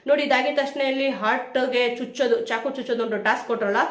ನೋಡಿ. ಇದಾಗಿದ ತಕ್ಷಣ ಇಲ್ಲಿ ಹಾರ್ಟ್ಗೆ ಚುಚ್ಚೋದು, ಚಾಕು ಚುಚ್ಚೋದು ಒಂದು ಟಾಸ್ಕ್ ಕೊಟ್ರಲ್ಲ,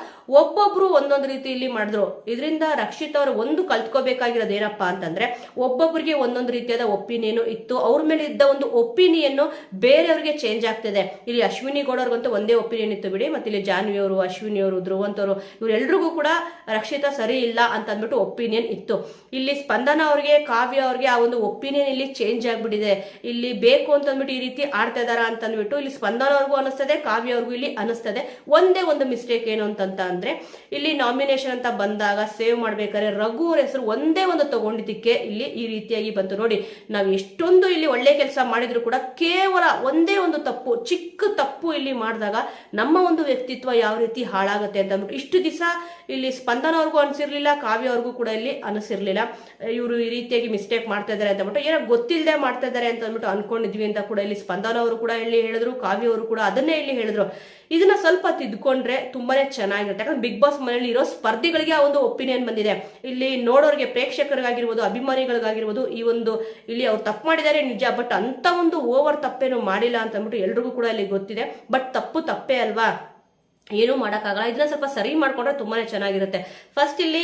ಒಬ್ಬೊಬ್ರು ಒಂದೊಂದು ರೀತಿಯಲ್ಲಿ ಮಾಡಿದ್ರು. ಇದರಿಂದ ರಕ್ಷಿತ್ ಅವರು ಒಂದು ಕಲ್ತ್ಕೋಬೇಕಾಗಿರೋದು ಏನಪ್ಪಾ ಅಂತಂದ್ರೆ, ಒಬ್ಬೊಬ್ಬರಿಗೆ ಒಂದೊಂದು ರೀತಿಯಾದ ಒಪಿನಿಯನ್ ಇತ್ತು. ಅವ್ರ ಮೇಲೆ ಇದ್ದ ಒಂದು ಒಪಿನಿಯನ್ ಬೇರೆಯವ್ರಿಗೆ ಚೇಂಜ್ ಆಗ್ತಿದೆ. ಇಲ್ಲಿ ಅಶ್ವಿನಿ ಗೌಡ ಅವ್ರಿಗಂತೂ ಒಂದೇ ಒಪಿನಿಯನ್ ಇತ್ತು ಬಿಡಿ. ಮತ್ತೆ ಇಲ್ಲಿ ಜಾನ್ವಿ ಅವರು, ಅಶ್ವಿನಿ ಅವರು, ಧ್ರುವಂತ್ ಅವರು, ಇವರೆಲ್ರಿಗೂ ಕೂಡ ರಕ್ಷಿತಾ ಸರಿ ಇಲ್ಲ ಅಂತ ಅಂದ್ಬಿಟ್ಟು ಒಪಿನಿಯನ್ ಇತ್ತು. ಇಲ್ಲಿ ಸ್ಪಂದನ ಅವ್ರಿಗೆ, ಕಾವ್ಯ ಅವ್ರಿಗೆ ಆ ಒಂದು ಒಪಿನಿಯನ್ ಇಲ್ಲಿ ಚೇಂಜ್ ಆಗ್ಬಿಟ್ಟಿದೆ. ಇಲ್ಲಿ ಬೇಕು ಅಂತ ಅಂದ್ಬಿಟ್ಟು ಈ ರೀತಿ ಆಡ್ತಾ ಇದಾರ ಅಂತ ಅಂದ್ಬಿಟ್ಟು ಇಲ್ಲಿ ಸ್ಪಂದನ ಅವ್ರಿಗೂ ಅನಿಸ್ತದೆ, ಕಾವ್ಯ ಅವ್ರಿಗೂ ಇಲ್ಲಿ ಅನಿಸ್ತದೆ. ಒಂದೇ ಒಂದು ಮಿಸ್ಟೇಕ್ ಏನು ಅಂತ ಅಂದ್ರೆ, ಇಲ್ಲಿ ನಾಮಿನೇಷನ್ ಅಂತ ಬಂದಾಗ ಸೇವ್ ಮಾಡ್ಬೇಕಾದ್ರೆ ರಘು ಅವ್ರ ಹೆಸರು ಒಂದೇ ಒಂದು ತಗೊಂಡಿದ್ದಕ್ಕೆ ಇಲ್ಲಿ ಈ ರೀತಿಯಾಗಿ ಬಂತು. ನೋಡಿ, ನಾವು ಎಷ್ಟೊಂದು ಇಲ್ಲಿ ಒಳ್ಳೆ ಕೆಲಸ ಮಾಡಿದ್ರು ಕೂಡ ಕೇವಲ ಒಂದೇ ಒಂದು ತಪ್ಪು, ಚಿಕ್ಕ ತಪ್ಪು ಇಲ್ಲಿ ಮಾಡಿದಾಗ ನಮ್ಮ ಒಂದು ವ್ಯಕ್ತಿತ್ವ ಯಾವ ರೀತಿ ಹಾಳಾಗುತ್ತೆ ಅಂತ ಅಂದ್ಬಿಟ್ಟು ಇಷ್ಟು ದಿವಸ ಇಲ್ಲಿ ಸ್ಪಂದನ ಅವ್ರಿಗೂ ಅನಿಸಿರ್ಲಿಲ್ಲ, ಕಾವ್ಯ ಅವ್ರಿಗೂ ಕೂಡ ಇಲ್ಲಿ ಅನಿಸಿರ್ಲಿಲ್ಲ. ಇವರು ಈ ರೀತಿಯಾಗಿ ಮಿಸ್ಟೇಕ್ ಮಾಡ್ತಾ ಇದಾರೆ ಅಂತ ಅಂದ್ಬಿಟ್ಟು, ಏನೋ ಗೊತ್ತಿಲ್ಲದೆ ಮಾಡ್ತಾ ಇದಾರೆ ಅಂತ ಅಂದ್ಬಿಟ್ಟು ಅನ್ಕೊಂಡಿದ್ವಿ ಅಂತ ಕೂಡ ಇಲ್ಲಿ ಸ್ಪಂದನ ಅವರು ಕೂಡ ಇಲ್ಲಿ ಹೇಳಿದ್ರು, ಕಾವ್ಯ ಅವರು ಕೂಡ ಅದನ್ನೇ ಇಲ್ಲಿ ಹೇಳಿದ್ರು. ಇದನ್ನ ಸ್ವಲ್ಪ ತಿದ್ಕೊಂಡ್ರೆ ತುಂಬಾನೇ ಚೆನ್ನಾಗಿರುತ್ತೆ. ಯಾಕಂದ್ರೆ ಬಿಗ್ ಬಾಸ್ ಮನೆಯಲ್ಲಿ ಇರೋ ಸ್ಪರ್ಧಿಗಳಿಗೆ ಆ ಒಂದು ಒಪಿನಿಯನ್ ಬಂದಿದೆ. ಇಲ್ಲಿ ನೋಡೋರಿಗೆ, ಪ್ರೇಕ್ಷಕರಿಗಾಗಿರ್ಬೋದು, ಅಭಿಮಾನಿಗಳಿಗಾಗಿರ್ಬೋದು, ಈ ಒಂದು ಇಲ್ಲಿ ಅವ್ರು ತಪ್ಪು ಮಾಡಿದ್ದಾರೆ ನಿಜ, ಬಟ್ ಅಂತ ಒಂದು ಓವರ್ ತಪ್ಪೇನು ಮಾಡಿಲ್ಲ ಅಂತ ಅಂದ್ಬಿಟ್ಟು ಎಲ್ರಿಗೂ ಕೂಡ ಇಲ್ಲಿ ಗೊತ್ತಿದೆ. ಬಟ್ ತಪ್ಪು ತಪ್ಪೇ ಅಲ್ವಾ, ಏನೂ ಮಾಡೋಕ್ಕಾಗಲ್ಲ. ಇದನ್ನ ಸ್ವಲ್ಪ ಸರಿ ಮಾಡ್ಕೊಂಡ್ರೆ ತುಂಬಾನೇ ಚೆನ್ನಾಗಿರುತ್ತೆ. ಫಸ್ಟ್ ಇಲ್ಲಿ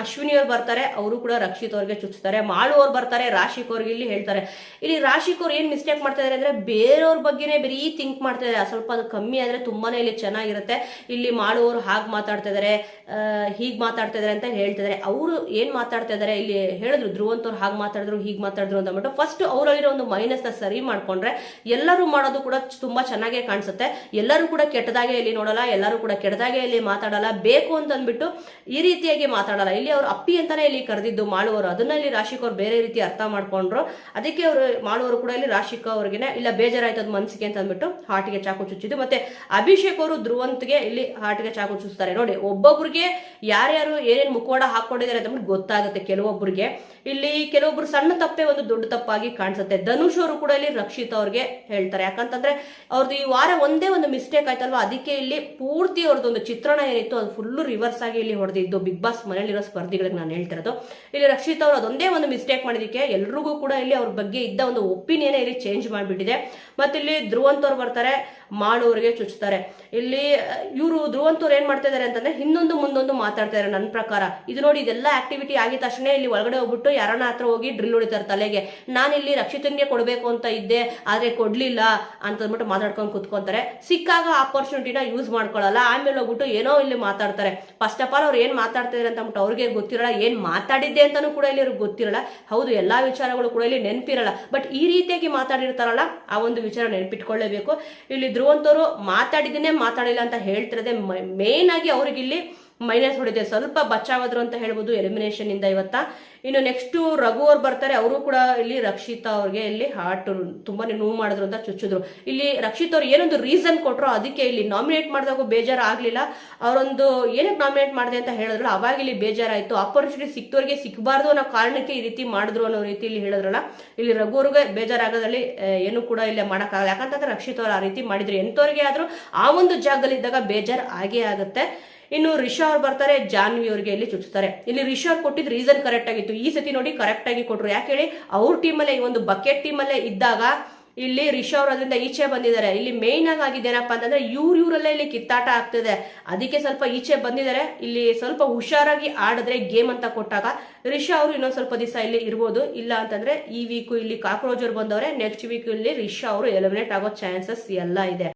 ಅಶ್ವಿನಿ ಅವ್ರು ಬರ್ತಾರೆ, ಅವರು ಕೂಡ ರಕ್ಷಿತ್ ಅವ್ರಿಗೆ ಚುಚ್ತಾರೆ. ಮಾಳು ಅವ್ರು ಬರ್ತಾರೆ, ರಾಶಿಕ್ ಅವ್ರಿಗೆ ಇಲ್ಲಿ ಹೇಳ್ತಾರೆ. ಇಲ್ಲಿ ರಾಶಿಕ್ ಅವ್ರು ಏನ್ ಮಿಸ್ಟೇಕ್ ಮಾಡ್ತಾ ಇದಾರೆ ಅಂದ್ರೆ, ಬೇರೆಯವ್ರ ಬಗ್ಗೆನೇ ಬರೀ ಥಿಂಕ್ ಮಾಡ್ತಾ ಇದಾರೆ. ಸ್ವಲ್ಪ ಅದು ಕಮ್ಮಿ ಆದ್ರೆ ತುಂಬಾನೇ ಇಲ್ಲಿ ಚೆನ್ನಾಗಿರುತ್ತೆ. ಇಲ್ಲಿ ಮಾಳು ಅವರು ಹಾಗೆ ಮಾತಾಡ್ತಾ ಇದಾರೆ, ಹೀಗ್ ಮಾತಾಡ್ತಾ ಇದಾರೆ ಅಂತ ಹೇಳ್ತಿದಾರೆ. ಅವರು ಏನ್ ಮಾತಾಡ್ತಾ ಇದಾರೆ ಇಲ್ಲಿ ಹೇಳಿದ್ರು, ಧ್ರುವಂತ್ ಅವ್ರು ಹಾಗೆ ಮಾತಾಡಿದ್ರು, ಹೀಗ್ ಮಾತಾಡಿದ್ರು ಅಂತ ಅಂದ್ಬಿಟ್ಟು ಫಸ್ಟ್ ಅವರಲ್ಲಿರೋ ಒಂದು ಮೈನಸ್ ನ ಸರಿ ಮಾಡ್ಕೊಂಡ್ರೆ ಎಲ್ಲರೂ ಮಾಡೋದು ಕೂಡ ತುಂಬಾ ಚೆನ್ನಾಗೇ ಕಾಣಿಸುತ್ತೆ. ಎಲ್ಲರೂ ಕೂಡ ಕೆಟ್ಟದಾಗೆ ಇಲ್ಲಿ ನೋಡಲ್ಲ, ಎಲ್ಲರೂ ಕೂಡ ಕೆಟ್ಟದಾಗೆ ಇಲ್ಲಿ ಮಾತಾಡಲ್ಲ, ಬೇಕು ಅಂತ ಅಂದ್ಬಿಟ್ಟು ಈ ರೀತಿಯಾಗಿ ಮಾತಾಡಲ್ಲ. ಇಲ್ಲಿ ಅವ್ರು ಅಪ್ಪಿ ಅಂತಾನೆ ಇಲ್ಲಿ ಕರೆದಿದ್ದು ಮಾಳುವರು, ಅದನ್ನ ಇಲ್ಲಿ ರಾಶಿಕ್ ಅವ್ರು ಬೇರೆ ರೀತಿ ಅರ್ಥ ಮಾಡ್ಕೊಂಡ್ರು. ಅದಕ್ಕೆ ಅವರು ಮಾಳುವರು ಕೂಡ ಇಲ್ಲಿ ರಾಶಿಕ್ ಅವ್ರಿಗೆ ಇಲ್ಲ ಬೇಜಾರಾಯ್ತು ಅದು ಮನ್ಸಿಗೆ ಅಂತ ಅಂದ್ಬಿಟ್ಟು ಹಾರ್ಟ್ಗೆ ಚಾಕು ಚುಚ್ಚಿದ್ದು. ಮತ್ತೆ ಅಭಿಷೇಕ್ ಅವರು ಧ್ರುವಂತ್ಗೆ ಇಲ್ಲಿ ಹಾರ್ಟ್ಗೆ ಚಾಕು ಚುಚ್ತಾರೆ. ನೋಡಿ, ಒಬ್ಬೊಬ್ರಿಗೆ ಯಾರ್ಯಾರು ಏನೇನು ಮುಖವಾಡ ಹಾಕೊಂಡಿದ್ದಾರೆ ಅಂತ ಅಂದ್ಬಿಟ್ಟು ಗೊತ್ತಾಗುತ್ತೆ. ಕೆಲವೊಬ್ಬರಿಗೆ ಇಲ್ಲಿ ಕೆಲವೊಬ್ರು ಸಣ್ಣ ತಪ್ಪೇ ಒಂದು ದೊಡ್ಡ ತಪ್ಪಾಗಿ ಕಾಣಿಸುತ್ತೆ. ಧನುಷ್ ಅವರು ಕೂಡ ಇಲ್ಲಿ ರಕ್ಷಿತ್ ಅವ್ರಿಗೆ ಹೇಳ್ತಾರೆ. ಯಾಕಂತಂದ್ರೆ ಅವ್ರದ್ದು ಈ ವಾರ ಒಂದೇ ಒಂದು ಮಿಸ್ಟೇಕ್ ಆಯ್ತಲ್ವಾ, ಅದಕ್ಕೆ ಇಲ್ಲಿ ಪೂರ್ತಿ ಅವ್ರದ್ದೊಂದು ಚಿತ್ರಣ ಏನಿತ್ತು ಅದು ಫುಲ್ ರಿವರ್ಸ್ ಆಗಿ ಇಲ್ಲಿ ಹೊಡೆದಿದ್ದು. ಬಿಗ್ ಬಾಸ್ ಮನೆಯಲ್ಲಿರೋ ಸ್ಪರ್ಧಿಗಳಿಗೆ ನಾನು ಹೇಳ್ತಿರೋದು. ಇಲ್ಲಿ ರಕ್ಷಿತ್ ಅವರು ಅದೊಂದೇ ಒಂದು ಮಿಸ್ಟೇಕ್ ಮಾಡಿದಕ್ಕೆ ಎಲ್ರಿಗೂ ಕೂಡ ಇಲ್ಲಿ ಅವ್ರ ಬಗ್ಗೆ ಇದ್ದ ಒಂದು ಒಪಿನಿಯನ್ ಇಲ್ಲಿ ಚೇಂಜ್ ಮಾಡಿಬಿಟ್ಟಿದೆ. ಮತ್ತೆ ಇಲ್ಲಿ ಧ್ರುವಂತ್ ಅವ್ರು ಬರ್ತಾರೆ, ಮಾಳು ಅವ್ರಿಗೆ ಚುಚ್ತಾರೆ. ಇಲ್ಲಿ ಇವರು ಧ್ರುವಂತ್ ಅವ್ರು ಏನ್ ಮಾಡ್ತಾ ಇದಾರೆ ಅಂತಂದ್ರೆ, ಹಿಂದೊಂದು ಮುಂದೊಂದು ಮಾತಾಡ್ತಾ ಇದಾರೆ. ನನ್ನ ಪ್ರಕಾರ ಇದು ನೋಡಿ, ಇದೆಲ್ಲ ಆಕ್ಟಿವಿಟಿ ಆಗಿದ ತಕ್ಷಣ ಇಲ್ಲಿ ಒಳಗಡೆ ಹೋಗ್ಬಿಟ್ಟು ಯಾರನ್ನ ಹತ್ರ ಹೋಗಿ ಡ್ರಿಲ್ ಹೊಡಿತಾರೆ ತಲೆಗೆ. ನಾನು ಇಲ್ಲಿ ರಕ್ಷಿತನ್ಗೆ ಕೊಡ್ಬೇಕು ಅಂತ ಇದ್ದೆ, ಆದ್ರೆ ಕೊಡ್ಲಿಲ್ಲ ಅಂತ ಅಂದ್ಬಿಟ್ಟು ಮಾತಾಡ್ಕೊಂಡು ಕುತ್ಕೊಂತಾರೆ. ಸಿಕ್ಕಾಗ ಆಪರ್ಚುನಿಟಿನ ಯೂಸ್ ಮಾಡ್ಕೊಳ್ಳಲ್ಲ, ಆಮೇಲೆ ಹೋಗ್ಬಿಟ್ಟು ಏನೋ ಇಲ್ಲಿ ಮಾತಾಡ್ತಾರೆ. ಫಸ್ಟ್ ಆಫ್ ಆಲ್ ಅವ್ರು ಏನ್ ಮಾತಾಡ್ತಿದಾರೆ ಅಂತ ಅಂದ್ಬಿಟ್ಟು ಅವ್ರಿಗೆ ಗೊತ್ತಿರಲ್ಲ, ಏನ್ ಮಾತಾಡಿದ್ದೆ ಅಂತಾನು ಕೂಡ ಇಲ್ಲಿ ಅವ್ರಿಗೆ ಗೊತ್ತಿರಲ್ಲ. ಹೌದು, ಎಲ್ಲಾ ವಿಚಾರಗಳು ಕೂಡ ಇಲ್ಲಿ ನೆನಪಿರಲ್ಲ, ಬಟ್ ಈ ರೀತಿಯಾಗಿ ಮಾತಾಡಿರ್ತಾರಲ್ಲ ಆ ಒಂದು ವಿಚಾರ ನೆನಪಿಟ್ಕೊಳ್ಳೇಬೇಕು. ಇಲ್ಲಿ ಧ್ರುವಂತ್ ಅವರು ಮಾತಾಡಿದನ್ನೇ ಮಾತಾಡಿಲ್ಲ ಅಂತ ಹೇಳ್ತಿರೋದೇ ಮೇನ್ ಆಗಿ ಅವ್ರಿಗೆ ಇಲ್ಲಿ ಮೈನಸ್ ಹೊಡಿದೆ. ಸ್ವಲ್ಪ ಬಚಾವಾದ್ರು ಅಂತ ಹೇಳ್ಬೋದು ಎಲಿಮಿನೇಷನ್ ಇಂದ ಇವತ್ತ. ಇನ್ನು ನೆಕ್ಸ್ಟ್ ರಘು ಅವ್ರು ಬರ್ತಾರೆ, ಅವರು ಕೂಡ ಇಲ್ಲಿ ರಕ್ಷಿತಾ ಅವ್ರಿಗೆ ಇಲ್ಲಿ ಹಾರ್ಟ್ ತುಂಬಾನೇ ನೋವು ಮಾಡಿದ್ರು ಅಂತ ಚುಚ್ಚಿದ್ರು. ಇಲ್ಲಿ ರಕ್ಷಿತ್ ಅವ್ರು ಏನೊಂದು ರೀಸನ್ ಕೊಟ್ರು, ಅದಕ್ಕೆ ಇಲ್ಲಿ ನಾಮಿನೇಟ್ ಮಾಡಿದಾಗ ಬೇಜಾರು ಆಗ್ಲಿಲ್ಲ. ಅವರೊಂದು ಏನಕ್ಕೆ ನಾಮಿನೇಟ್ ಮಾಡಿದೆ ಅಂತ ಹೇಳಿದ್ರಲ್ಲ, ಅವಾಗ ಇಲ್ಲಿ ಬೇಜಾರಾಯ್ತು. ಆಪರ್ಚುನಿಟಿ ಸಿಕ್ತವ್ರಿಗೆ ಸಿಕ್ಕಬಾರ್ದು ಅನ್ನೋ ಕಾರಣಕ್ಕೆ ಈ ರೀತಿ ಮಾಡಿದ್ರು ಅನ್ನೋ ರೀತಿ ಇಲ್ಲಿ ಹೇಳಿದ್ರಲ್ಲ. ಇಲ್ಲಿ ರಘು ಅವ್ರಿಗೆ ಬೇಜಾರಾಗೋದ್ರಲ್ಲಿ ಏನು ಕೂಡ ಇಲ್ಲಿ ಮಾಡೋಕ್ಕಾಗಲ್ಲ. ಯಾಕಂತಂದ್ರೆ ರಕ್ಷಿತ್ ಅವ್ರು ಆ ರೀತಿ ಮಾಡಿದ್ರು. ಎಂತವ್ರಿಗೆ ಆದ್ರೂ ಆ ಒಂದು ಜಾಗದಲ್ಲಿ ಇದ್ದಾಗ ಬೇಜಾರು ಆಗೇ ಆಗುತ್ತೆ. ಇನ್ನು ರಿಷಾ ಅವ್ರು ಬರ್ತಾರೆ, ಜಾನ್ವಿ ಅವ್ರಿಗೆ ಇಲ್ಲಿ ಚುಚ್ಚುತ್ತಾರೆ. ಇಲ್ಲಿ ರಿಷಾ ಅವ್ರು ಕೊಟ್ಟಿದ್ ರೀಸನ್ ಕರೆಕ್ಟ್ ಆಗಿತ್ತು. ಈ ಸತಿ ನೋಡಿ ಕರೆಕ್ಟ್ ಆಗಿ ಕೊಟ್ರು. ಯಾಕೆ ಹೇಳಿ, ಅವ್ರ ಟೀಮಲ್ಲೇ ಈ ಒಂದು ಬಕೆಟ್ ಟೀಮಲ್ಲೇ ಇದ್ದಾಗ ಇಲ್ಲಿ ರಿಷಾ ಅವ್ರು ಅದರಿಂದ ಈಚೆ ಬಂದಿದ್ದಾರೆ. ಇಲ್ಲಿ ಮೇನ್ ಆಗಿದ್ದೇನಪ್ಪ ಅಂತಂದ್ರೆ ಇವ್ರಲ್ಲೇ ಇಲ್ಲಿ ಕಿತ್ತಾಟ ಆಗ್ತಿದೆ, ಅದಕ್ಕೆ ಸ್ವಲ್ಪ ಈಚೆ ಬಂದಿದ್ದಾರೆ. ಇಲ್ಲಿ ಸ್ವಲ್ಪ ಹುಷಾರಾಗಿ ಆಡಿದ್ರೆ ಗೇಮ್ ಅಂತ ಕೊಟ್ಟಾಗ ರಿಷಾ ಅವರು ಇನ್ನೊಂದ್ ಸ್ವಲ್ಪ ದಿವಸ ಇಲ್ಲಿ ಇರ್ಬೋದು. ಇಲ್ಲ ಅಂತಂದ್ರೆ ಈ ವೀಕು ಇಲ್ಲಿ ಕಾಕ್ರೋಚ್ ಅವ್ರು ಬಂದವ್ರೆ, ನೆಕ್ಸ್ಟ್ ವೀಕ್ ಇಲ್ಲಿ ರಿಷಾ ಅವರು ಎಲಿಮಿನೇಟ್ ಆಗೋ ಚಾನ್ಸಸ್ ಎಲ್ಲ ಇದೆ.